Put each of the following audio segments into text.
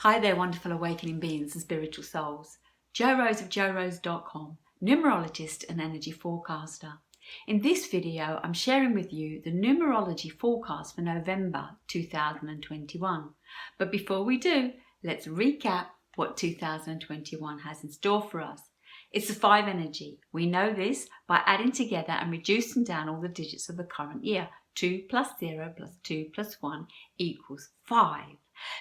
Hi there, wonderful awakening beings and spiritual souls. Jo Rose of JoRose.com, numerologist and energy forecaster. In this video, I'm sharing with you the numerology forecast for November 2021. But before we do, let's recap what 2021 has in store for us. It's the 5 energy. We know this by adding together and reducing down all the digits of the current year. 2 plus 0 plus 2 plus 1 equals 5.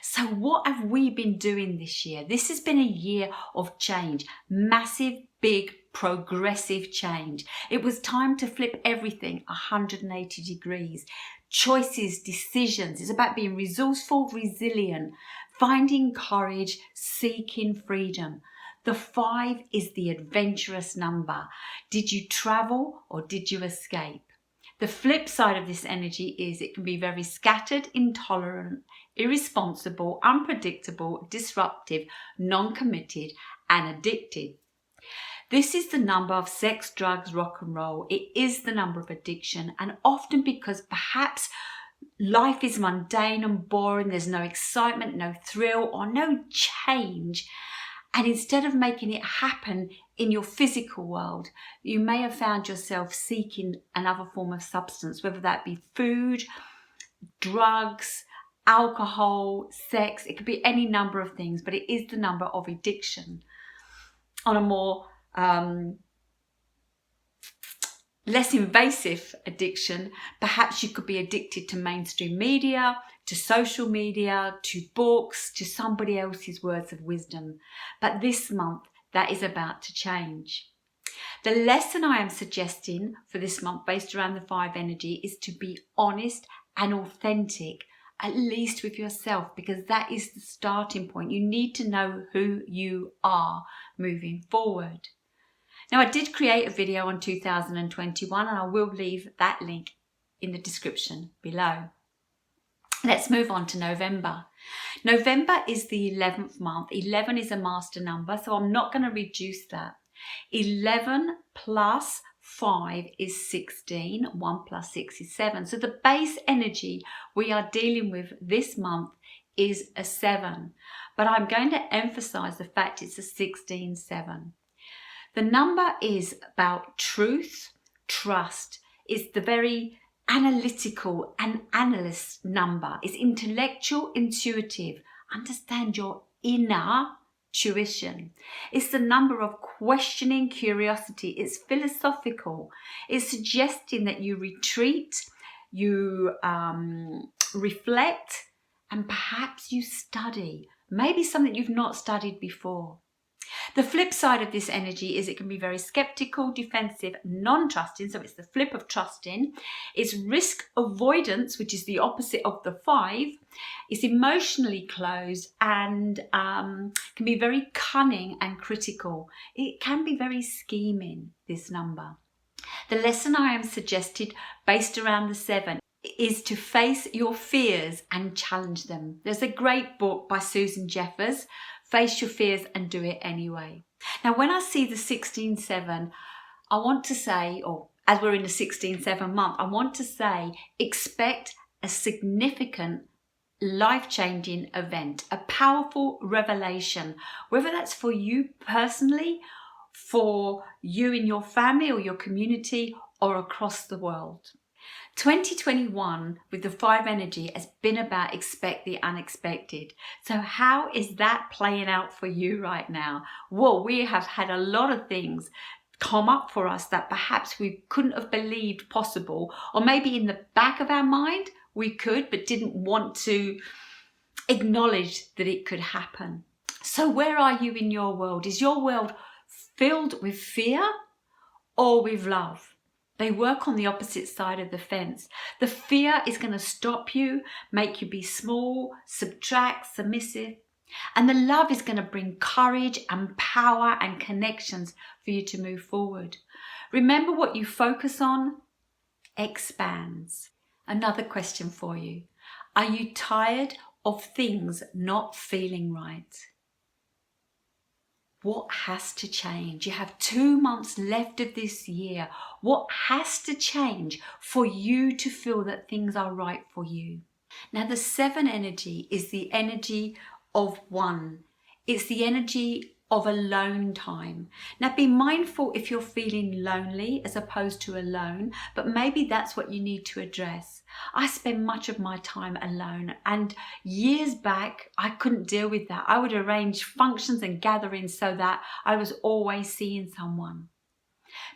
So what have we been doing this year? This has been a year of change, massive, big, progressive change. It was time to flip everything 180 degrees. Choices, decisions. It's about being resourceful, resilient, finding courage, seeking freedom. The 5 is the adventurous number. Did you travel or did you escape? The flip side of this energy is it can be very scattered, intolerant, irresponsible, unpredictable, disruptive, non-committed, and addicted. This is the number of sex, drugs, rock and roll. It is the number of addiction, and often because perhaps life is mundane and boring, there's no excitement, no thrill, or no change. And instead of making it happen in your physical world, you may have found yourself seeking another form of substance, whether that be food, drugs, alcohol, sex. It could be any number of things, but it is the number of addiction. On a more less invasive addiction, perhaps you could be addicted to mainstream media, to social media, to books, to somebody else's words of wisdom. But this month, that is about to change. The lesson I am suggesting for this month based around the 5 energy is to be honest and authentic, at least with yourself, because that is the starting point. You need to know who you are moving forward. Now, I did create a video on 2021 and I will leave that link in the description below. Let's move on to November. November is the 11th month. 11 is a master number, so I'm not going to reduce that. 11 plus 5 is 16. 1 plus 6 is 7. So the base energy we are dealing with this month is a 7. But I'm going to emphasize the fact it's a 16-7. The number is about truth, trust. It's the very analytical and analyst number. It's intellectual, intuitive. Understand your inner tuition. It's the number of questioning, curiosity. It's philosophical. It's suggesting that you retreat, you reflect, and perhaps you study. Maybe something you've not studied before. The flip side of this energy is it can be very skeptical, defensive, non-trusting. So it's the flip of trusting. It's risk avoidance, which is the opposite of the 5. It's emotionally closed and can be very cunning and critical. It can be very scheming, this number. The lesson I am suggested based around the 7 is to face your fears and challenge them. There's a great book by Susan Jeffers, Face Your Fears and Do It Anyway. Now, when I see the 16-7, I want to say, or as we're in the 16-7 month, I want to say, expect a significant life-changing event, a powerful revelation, whether that's for you personally, for you in your family or your community, or across the world. 2021 with the 5 energy has been about expect the unexpected. So how is that playing out for you right now? Well, we have had a lot of things come up for us that perhaps we couldn't have believed possible, or maybe in the back of our mind we could but didn't want to acknowledge that it could happen. So where are you in your world? Is your world filled with fear or with love? They work on the opposite side of the fence. The fear is going to stop you, make you be small, subtract, submissive. And the love is going to bring courage and power and connections for you to move forward. Remember, what you focus on expands. Another question for you. Are you tired of things not feeling right? What has to change? You have 2 months left of this year. What has to change for you to feel that things are right for you? Now, the 7 energy is the energy of one. It's the energy of alone time. Now be mindful if you're feeling lonely as opposed to alone, but maybe that's what you need to address. I spend much of my time alone, and years back I couldn't deal with that. I would arrange functions and gatherings so that I was always seeing someone.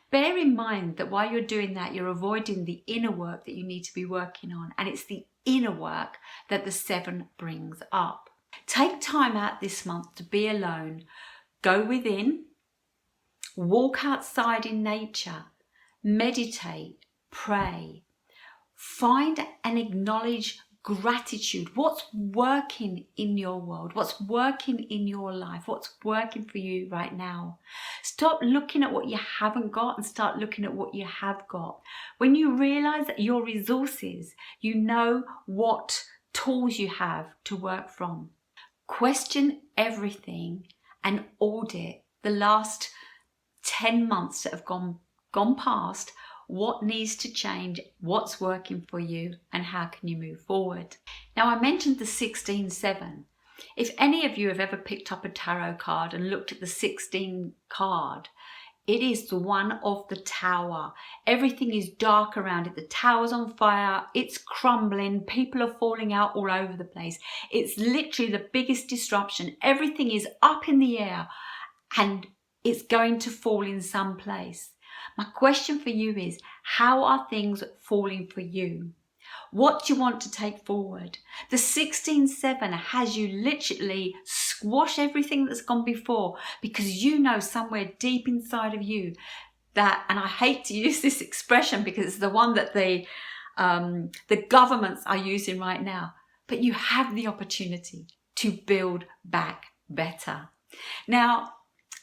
Bear in mind that while you're doing that, you're avoiding the inner work that you need to be working on, and it's the inner work that the 7 brings up. Take time out this month to be alone. Go within, walk outside in nature, meditate, pray, find and acknowledge gratitude. What's working in your world? What's working in your life? What's working for you right now? Stop looking at what you haven't got and start looking at what you have got. When you realize your resources, you know what tools you have to work from. Question everything and audit the last 10 months that have gone past. What needs to change, what's working for you, and how can you move forward? Now, I mentioned the 16-7. If any of you have ever picked up a tarot card and looked at the 16 card, it is the one of the tower. Everything is dark around it. The tower's on fire. It's crumbling. People are falling out all over the place. It's literally the biggest disruption. Everything is up in the air and it's going to fall in some place. My question for you is, how are things falling for you? What do you want to take forward? The 16-7 has you literally squash everything that's gone before, because you know somewhere deep inside of you that, and I hate to use this expression because it's the one that the governments are using right now, but you have the opportunity to build back better. Now,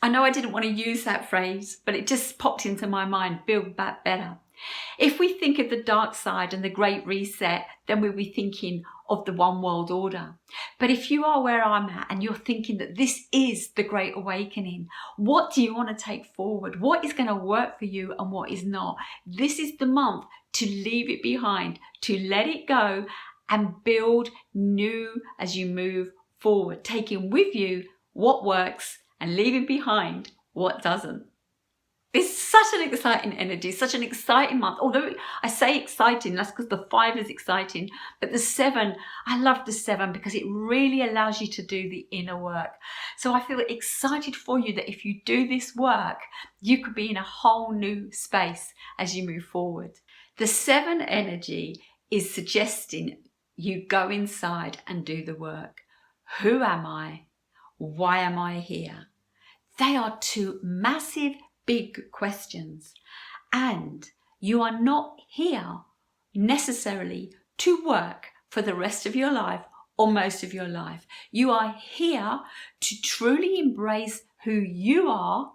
I know I didn't want to use that phrase, but it just popped into my mind, build back better. If we think of the dark side and the Great Reset, then we'll be thinking of the one world order. But if you are where I'm at and you're thinking that this is the Great Awakening, what do you want to take forward? What is going to work for you and what is not? This is the month to leave it behind, to let it go and build new as you move forward, taking with you what works and leaving behind what doesn't. It's such an exciting energy, such an exciting month. Although I say exciting, that's because the 5 is exciting, but the 7, I love the 7 because it really allows you to do the inner work. So I feel excited for you that if you do this work, you could be in a whole new space as you move forward. The 7 energy is suggesting you go inside and do the work. Who am I? Why am I here? They are 2 massive, big questions. And you are not here necessarily to work for the rest of your life or most of your life. You are here to truly embrace who you are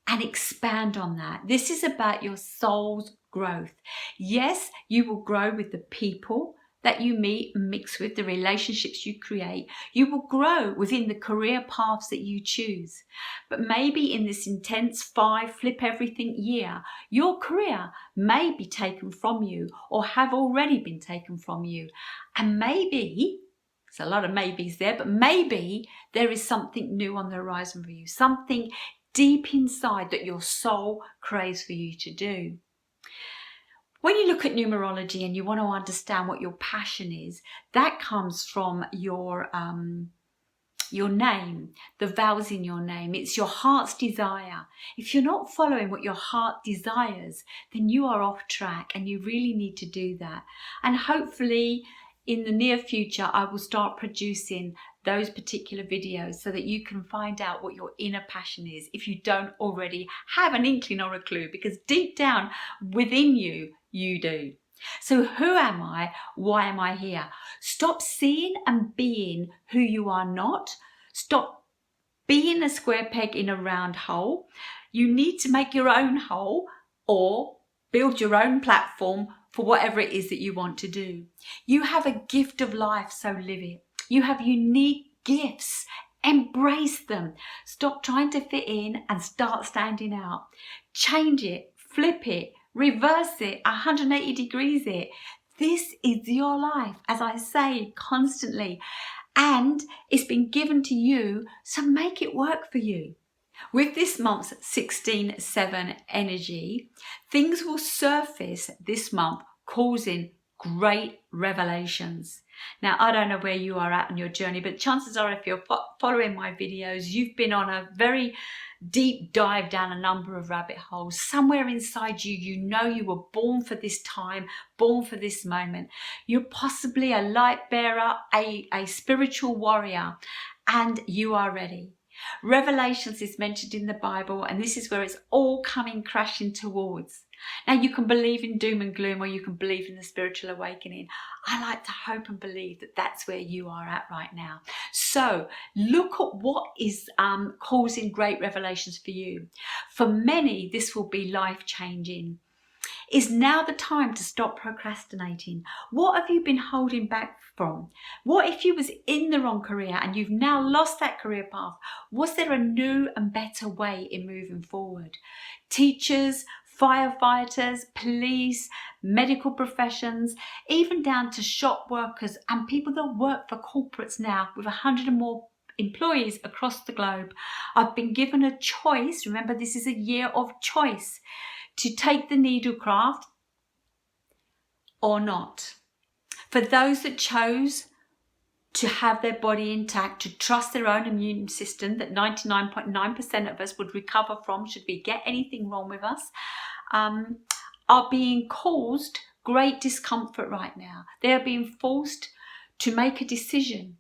and expand on that. This is about your soul's growth. Yes, you will grow with the people that you meet and mix with, the relationships you create. You will grow within the career paths that you choose. But maybe in this intense 5 flip everything year, your career may be taken from you or have already been taken from you. And maybe, there's a lot of maybes there, but maybe there is something new on the horizon for you, something deep inside that your soul craves for you to do. When you look at numerology and you want to understand what your passion is, that comes from your name, the vowels in your name. It's your heart's desire. If you're not following what your heart desires, then you are off track and you really need to do that. And hopefully in the near future, I will start producing those particular videos so that you can find out what your inner passion is if you don't already have an inkling or a clue, because deep down within you, you do. So who am I? Why am I here? Stop seeing and being who you are not. Stop being a square peg in a round hole. You need to make your own hole or build your own platform for whatever it is that you want to do. You have a gift of life, so live it. You have unique gifts. Embrace them. Stop trying to fit in and start standing out. Change it, flip it, reverse it, 180 degrees it. This is your life, as I say constantly. and it's been given to you, so make it work for you. With this month's 16-7 energy, things will surface this month causing great revelations. Now, I don't know where you are at on your journey, but chances are if you're following my videos, you've been on a very deep dive down a number of rabbit holes. Somewhere inside you, you know you were born for this time, born for this moment. You're possibly a light bearer, a spiritual warrior, and you are ready. Revelations is mentioned in the Bible, and this is where it's all coming crashing towards. Now, you can believe in doom and gloom, or you can believe in the spiritual awakening. I like to hope and believe that that's where you are at right now. So look at what is causing great revelations for you. For many, this will be life-changing. Is now the time to stop procrastinating? What have you been holding back from? What if you was in the wrong career and you've now lost that career path? Was there a new and better way in moving forward? Teachers, firefighters, police, medical professions, even down to shop workers and people that work for corporates now with 100 or more employees across the globe. I've been given a choice. Remember, this is a year of choice, to take the needlecraft or not. For those that chose to have their body intact, to trust their own immune system that 99.9% of us would recover from should we get anything wrong with us, are being caused great discomfort right now. They are being forced to make a decision.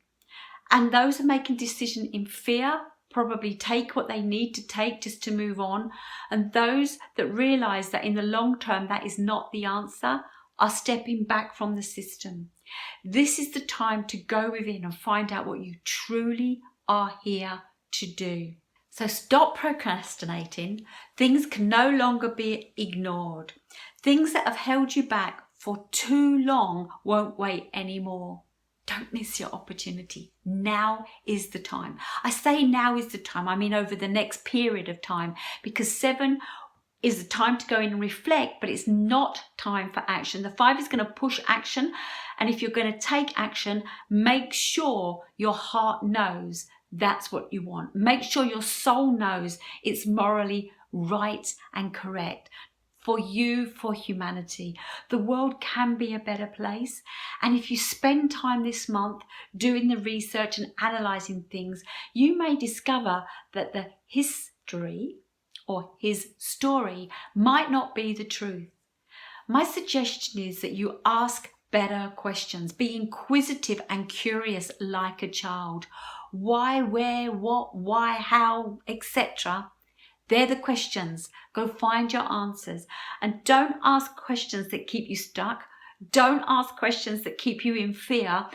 And those are making decision in fear, probably take what they need to take just to move on. And those that realize that in the long term that is not the answer are stepping back from the system. This is the time to go within and find out what you truly are here to do. So stop procrastinating. Things can no longer be ignored. Things that have held you back for too long won't wait anymore. Don't miss your opportunity. Now is the time. I say now is the time. I mean over the next period of time, because 7 is the time to go in and reflect, but it's not time for action. The 5 is going to push action. And if you're going to take action, make sure your heart knows that's what you want. Make sure your soul knows it's morally right and correct. For you, for humanity. The world can be a better place. And if you spend time this month doing the research and analysing things, you may discover that the history or his story might not be the truth. My suggestion is that you ask better questions. Be inquisitive and curious like a child. Why, where, what, why, how, etc. They're the questions. Go find your answers. And don't ask questions that keep you stuck. Don't ask questions that keep you in fear.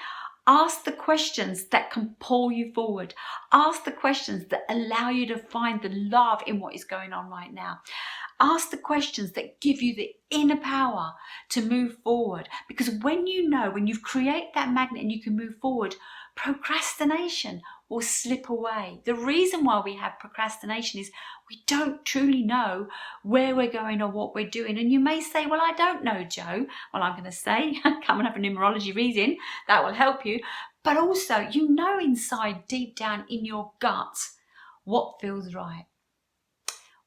Ask the questions that can pull you forward. Ask the questions that allow you to find the love in what is going on right now. Ask the questions that give you the inner power to move forward. Because when you know, when you've created that magnet and you can move forward, procrastination will slip away. The reason why we have procrastination is we don't truly know where we're going or what we're doing. And you may say, well, I don't know, Joe. Well, I'm going to say, come and have a numerology reading. That will help you. But also, you know inside, deep down in your gut, what feels right.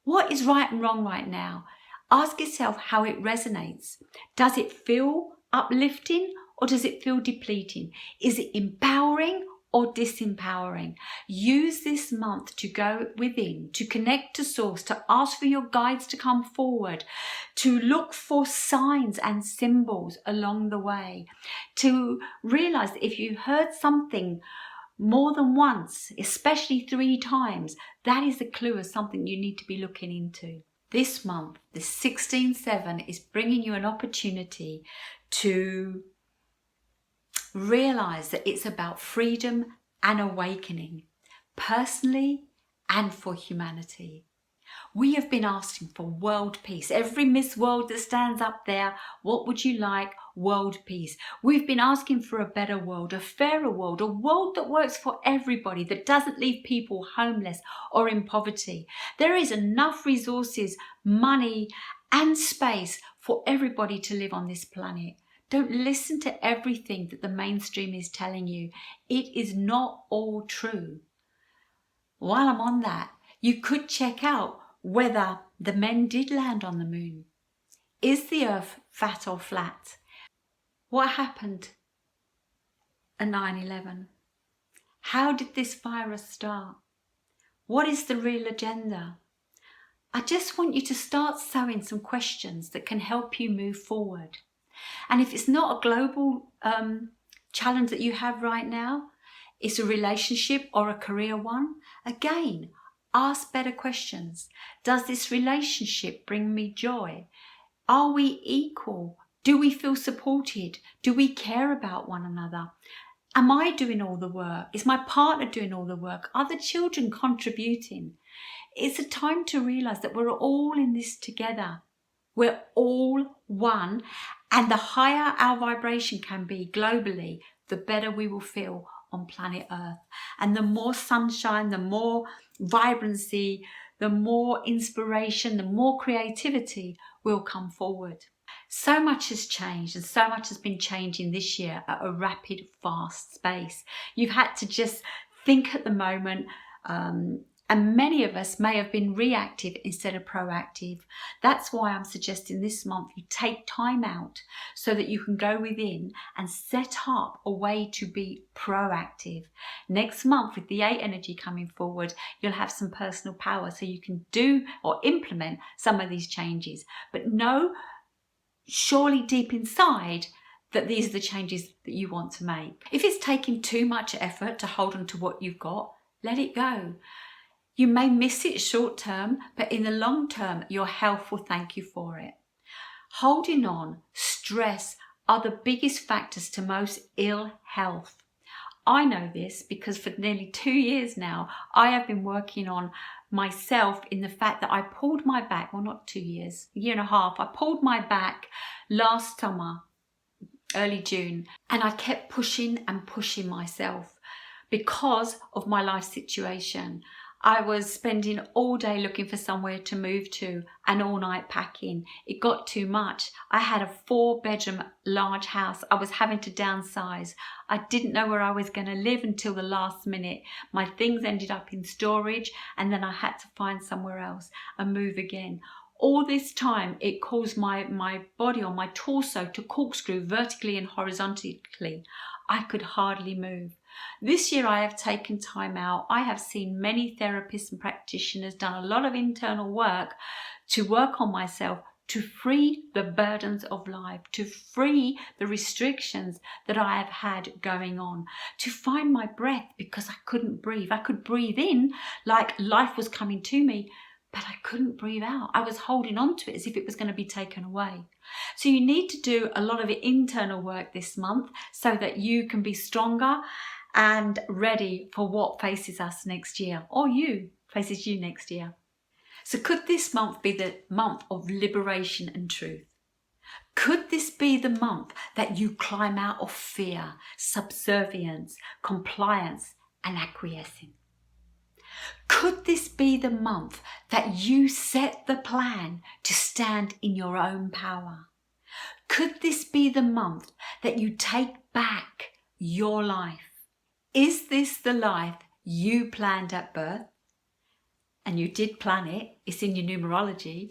What is right and wrong right now? Ask yourself how it resonates. Does it feel uplifting or does it feel depleting? Is it empowering or disempowering? Use this month to go within, to connect to source, to ask for your guides to come forward, to look for signs and symbols along the way, to realize that if you heard something more than once, especially 3 times, that is a clue of something you need to be looking into. This month, the 16-7 is bringing you an opportunity to realize that it's about freedom and awakening, personally and for humanity. We have been asking for world peace. Every Miss World that stands up there, what would you like? World peace. We've been asking for a better world, a fairer world, a world that works for everybody, that doesn't leave people homeless or in poverty. There is enough resources, money and space for everybody to live on this planet. Don't listen to everything that the mainstream is telling you. It is not all true. While I'm on that, you could check out whether the men did land on the moon. Is the earth fat or flat? What happened at 9/11? How did this virus start? What is the real agenda? I just want you to start sowing some questions that can help you move forward. And if it's not a global challenge that you have right now, it's a relationship or a career one, again, ask better questions. Does this relationship bring me joy? Are we equal? Do we feel supported? Do we care about one another? Am I doing all the work? Is my partner doing all the work? Are the children contributing? It's a time to realise that we're all in this together. We're all one, and the higher our vibration can be globally, the better we will feel on planet Earth. And the more sunshine, the more vibrancy, the more inspiration, the more creativity will come forward. So much has changed, and so much has been changing this year at a rapid, fast pace. You've had to just think at the moment, and many of us may have been reactive instead of proactive. That's why I'm suggesting this month you take time out so that you can go within and set up a way to be proactive. Next month, with the 8 energy coming forward, you'll have some personal power so you can do or implement some of these changes. But know, surely deep inside, that these are the changes that you want to make. If it's taking too much effort to hold on to what you've got, let it go. You may miss it short term, but in the long term, your health will thank you for it. Holding on, stress are the biggest factors to most ill health. I know this because for nearly 2 years now, I have been working on myself in the fact that I pulled my back, well, not 2 years, a year and a half. I pulled my back last summer, early June, and I kept pushing and pushing myself because of my life situation. I was spending all day looking for somewhere to move to and all night packing. It got too much. I had a 4-bedroom large house. I was having to downsize. I didn't know where I was going to live until the last minute. My things ended up in storage, and then I had to find somewhere else and move again. All this time, it caused my body or my torso to corkscrew vertically and horizontally. I could hardly move. This year I have taken time out. I have seen many therapists and practitioners, done a lot of internal work to work on myself, to free the burdens of life, to free the restrictions that I have had going on, to find my breath because I couldn't breathe. I could breathe in like life was coming to me, but I couldn't breathe out. I was holding on to it as if it was going to be taken away. So you need to do a lot of internal work this month so that you can be stronger and ready for what faces us next year, or faces you next year. So could this month be the month of liberation and truth? Could this be the month that you climb out of fear, subservience, compliance, and acquiescing? Could this be the month that you set the plan to stand in your own power? Could this be the month that you take back your life? Is this the life you planned at birth? And you did plan it, it's in your numerology.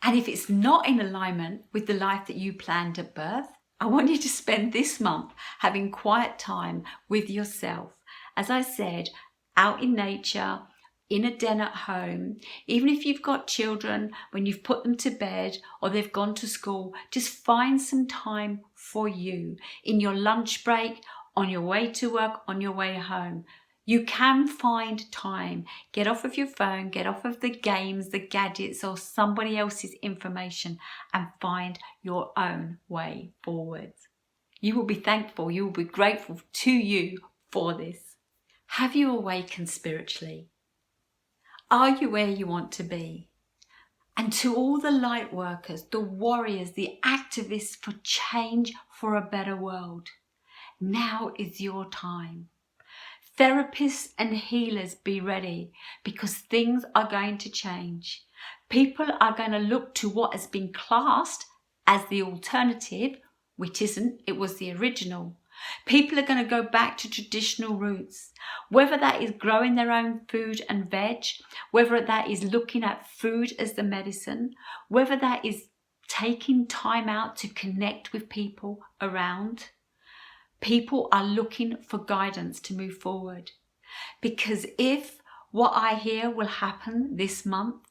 And if it's not in alignment with the life that you planned at birth, I want you to spend this month having quiet time with yourself. As I said, out in nature, in a den at home, even if you've got children, when you've put them to bed or they've gone to school, just find some time for you in your lunch break, on your way to work, on your way home. You can find time. Get off of your phone, get off of the games, the gadgets, or somebody else's information, and find your own way forward. You will be thankful, you will be grateful to you for this. Have you awakened spiritually? Are you where you want to be? And to all the light workers, the warriors, the activists for change, for a better world, now is your time. Therapists and healers, be ready, because things are going to change. People are going to look to what has been classed as the alternative, which isn't, it was the original. People are going to go back to traditional roots, whether that is growing their own food and veg, whether that is looking at food as the medicine, whether that is taking time out to connect with people around. People are looking for guidance to move forward. Because if what I hear will happen this month,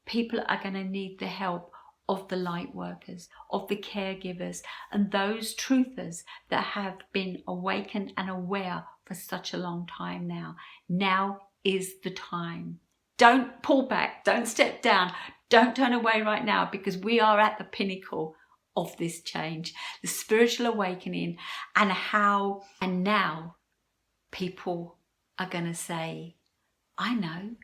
people are going to need the help of the light workers, of the caregivers, and those truthers that have been awakened and aware for such a long time now. Now is the time. Don't pull back, don't step down, don't turn away right now, because we are at the pinnacle of this change, the spiritual awakening, and now people are going to say, I know,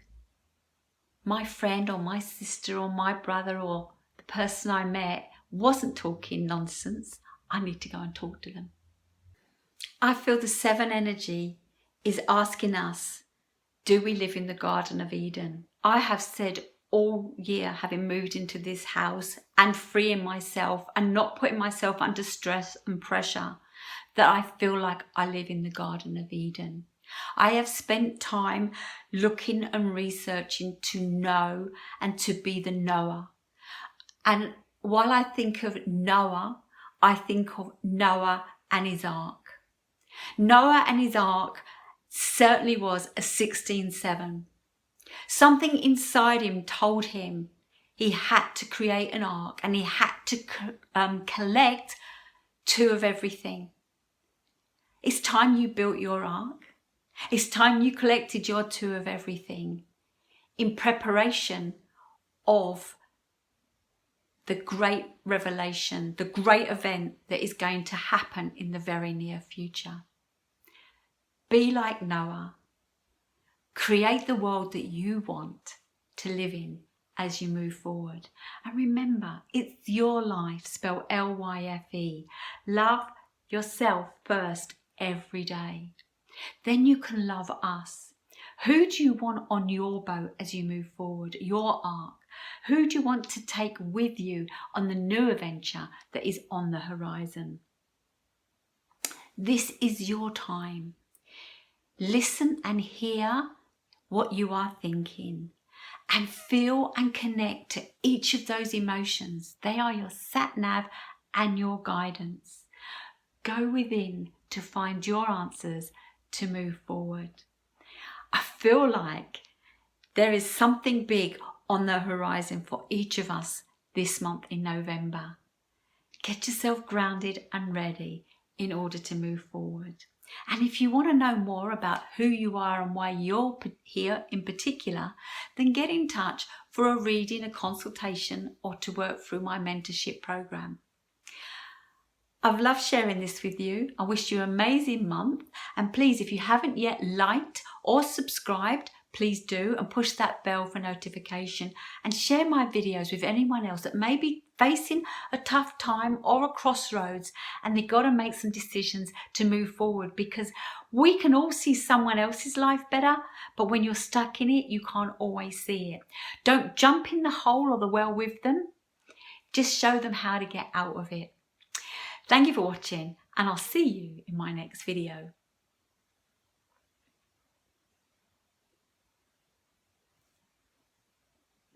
my friend or my sister or my brother or the person I met wasn't talking nonsense. I need to go and talk to them. I feel the 7 energy is asking us, do we live in the Garden of Eden? I have said all year, having moved into this house and freeing myself and not putting myself under stress and pressure, that I feel like I live in the Garden of Eden. I have spent time looking and researching to know and to be the knower. And while I think of Noah, I think of Noah and his ark. Noah and his ark certainly was a 16:7. Something inside him told him he had to create an ark, and he had to collect 2 of everything. It's time you built your ark. It's time you collected your 2 of everything in preparation of the great revelation, the great event that is going to happen in the very near future. Be like Noah. Create the world that you want to live in as you move forward. And remember, it's your life, spelled L-Y-F-E. Love yourself first every day. Then you can love us. Who do you want on your boat as you move forward, your ark? Who do you want to take with you on the new adventure that is on the horizon? This is your time. Listen and hear what you are thinking, and feel and connect to each of those emotions. They are your sat-nav and your guidance. Go within to find your answers to move forward. I feel like there is something big on the horizon for each of us this month in November. Get yourself grounded and ready in order to move forward. And if you want to know more about who you are and why you're here in particular, then get in touch for a reading, a consultation, or to work through my mentorship program. I've loved sharing this with you. I wish you an amazing month. And please, if you haven't yet liked or subscribed, please do, and push that bell for notification, and share my videos with anyone else that may be facing a tough time or a crossroads, and they got to make some decisions to move forward, because we can all see someone else's life better, but when you're stuck in it, you can't always see it. Don't jump in the hole or the well with them. Just show them how to get out of it. Thank you for watching, and I'll see you in my next video.